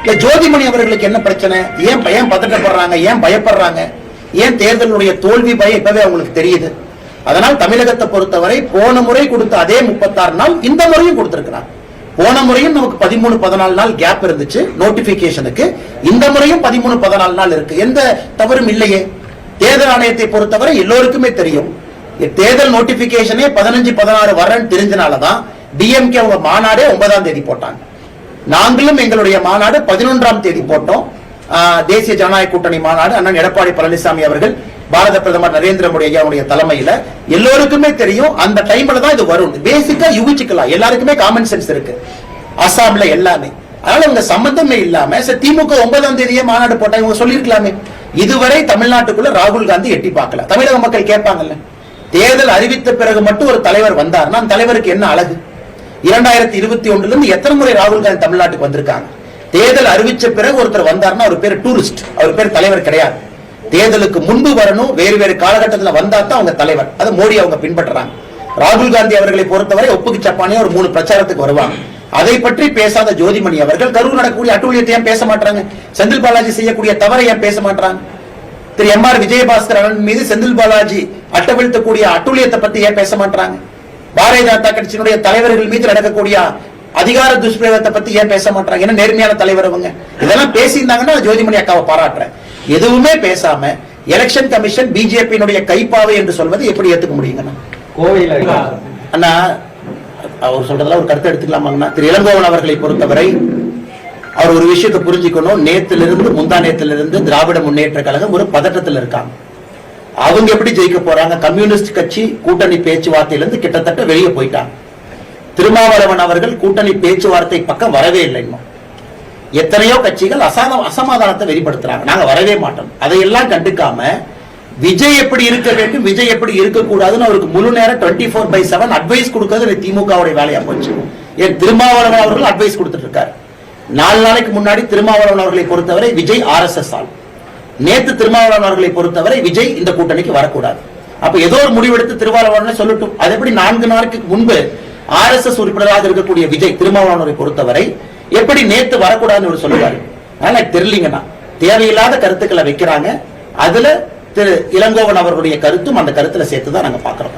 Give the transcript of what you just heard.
இல்ல ஜோதிமணி அவர்களுக்கு என்ன பிரச்சனை? ஏன் பதட்டப்படுறாங்க? ஏன் பயப்படுறாங்க? ஏன் தேர்தலுடைய தோல்வி பயம் இப்பவே அவங்களுக்கு தெரியுது? அதனால் தமிழகத்தை பொறுத்தவரை போன முறை கொடுத்த அதே 36 நாள் இந்த முறையும் கொடுத்திருக்கிறாங்க. போன முறையும் நமக்கு 13-14 நாள் கேப் இருந்துச்சு நோட்டிபிகேஷனுக்கு. இந்த முறையும் 13-14 நாள் இருக்கு. எந்த தவறும் இல்லையே. தேர்தல் ஆணையத்தை பொறுத்தவரை எல்லோருக்குமே தெரியும், தேர்தல் நோட்டிபிகேஷனே 15-16 வரன்னு தெரிஞ்சனாலதான் டிஎம்கே அவங்க மாநாடே 9ஆம் தேதி போட்டாங்க. நாங்களும் எங்களுடைய மாநாடு 11ஆம் தேதி போட்டோம். தேசிய ஜனநாயக கூட்டணி மாநாடு அண்ணன் எடப்பாடி பழனிசாமி அவர்கள் பாரத பிரதமர் நரேந்திர மோடி ஐயாவுடைய தலைமையில. எல்லோருக்குமே தெரியும் அந்த டைம்ல தான் இது வரும். பேசிக்கா யூகிச்சுக்கலாம், எல்லாருக்குமே காமன் சென்ஸ் இருக்கு. அசாம்ல எல்லாமே. அதனால இவங்க சம்பந்தமே இல்லாம திமுக 9ஆம் தேதியே மாநாடு போட்டாங்க. இவங்க சொல்லிருக்கலாமே. இதுவரை தமிழ்நாட்டுக்குள்ள ராகுல் காந்தி எட்டி பார்க்கல. தமிழக மக்கள் கேட்பாங்கல்ல, தேர்தல் அறிவித்த பிறகு மட்டும் ஒரு தலைவர் வந்தார்னா அந்த தலைவருக்கு என்ன அழகு? 2021 இருந்து எத்தனை முறை ராகுல் காந்தி தமிழ்நாட்டுக்கு வந்திருக்காங்க? தேர்தல் அறிவிச்ச பிறகு ஒருத்தர் வந்தார்னா அவர் பேர் டூரிஸ்ட், அவர் பேர் தலைவர் கிடையாது. தேர்தலுக்கு முன்பு வரணும், வேறு வேறு காலகட்டத்தில் வந்தா தான் அவங்க தலைவர். அது மோடி அவங்க பின்பற்றுறாங்க. ராகுல் காந்தி அவர்களை பொறுத்தவரை ஒப்புக்கு சப்பானியா ஒரு 3 பிரச்சாரத்துக்கு வருவாங்க. அதை பற்றி பேசாத ஜோதிமணி அவர்கள் கரூர் நடக்கக்கூடிய அட்டூழியத்தை ஏன் பேச மாட்டாங்க? செந்தில் பாலாஜி செய்யக்கூடிய தவறை ஏன் பேச மாட்டாங்க? திரு எம்.ஆர். விஜயபாஸ்கர் மீது செந்தில் பாலாஜி அட்டவிழ்த்தக்கூடிய அட்டூழியத்தை பத்தி ஏன் பேச மாட்டாங்க? பாரதிய ஜனதா கட்சியினுடைய தலைவர்கள் மீது நடக்கக்கூடிய அதிகார துஷ்பிரயோகத்தை பத்தி ஏன் பேச மாட்டாங்க? என்ன நேர்மையான தலைவர் அவங்க. இதெல்லாம் பேசியிருந்தாங்கன்னா ஜோதிமணி அக்காவை பாராட்டுறேன். எதுவுமே பேசாம எலெக்ஷன் கமிஷன் பிஜேபியினுடைய கைப்பாவை என்று சொல்வது எப்படி ஏத்துக்க முடியுங்கண்ணா? கோவையில் அண்ணா அவர் சொல்றதுல ஒரு கருத்து எடுத்துக்கலாமாங்கண்ணா? திரு இளங்கோவன் அவர்களை பொறுத்தவரை அவர் ஒரு விஷயத்தை புரிஞ்சுக்கணும். நேத்திலிருந்து முந்தா நேத்திலிருந்து திராவிட முன்னேற்ற கழகம் ஒரு பதட்டத்தில் இருக்காங்க. அவங்க எப்படி ஜெயிக்க போறாங்க? கம்யூனிஸ்ட் கட்சி கூட்டணி பேச்சுவார்த்தையிலிருந்து கிட்டத்தட்ட வெளியே போயிட்டாங்க. திருமாவளவன் அவர்கள் கூட்டணி பேச்சுவார்த்தை பக்கம் வரவே இல்லை. இன்னும் எத்தனையோ கட்சிகள் அசமாதானத்தை வெளிப்படுத்துறாங்க. நாங்க வரவே மாட்டோம். அதையெல்லாம் கண்டுக்காம விஜய் எப்படி இருக்க வேண்டும், விஜய் எப்படி இருக்கக்கூடாதுன்னு அவருக்கு முழு நேரம் 24/7 அட்வைஸ் கொடுக்கிறது திமுகவுடைய வேலையா போச்சு. ஏன் திருமாவளவன் அவர்கள் அட்வைஸ் கொடுத்துட்டு இருக்காரு. 4 நாளைக்கு முன்னாடி திருமாவளவன் அவர்களை பொறுத்தவரை விஜய் RSS ஆள். நேத்து திருமாவளவன் அவர்களை பொறுத்தவரை விஜய் இந்த கூட்டணிக்கு வரக்கூடாது. அப்ப ஏதோ ஒரு முடிவெடுத்து திருமாவளவன் சொல்லட்டும். அது எப்படி 4 நாளுக்கு முன்பு RSS உறுப்பினராக இருக்கக்கூடிய விஜய் திருமாவளவனை பொறுத்தவரை எப்படி நேத்து வரக்கூடாதுன்னு சொல்லுவாரு? அதனால தெரியலீங்கன்னா தேவையில்லாத கருத்துக்களை வைக்கிறாங்க. அதுல திரு இளங்கோவன் அவர்களுடைய கருத்தும் அந்த கருத்துல சேர்த்துதான் நாங்க பாக்குறோம்.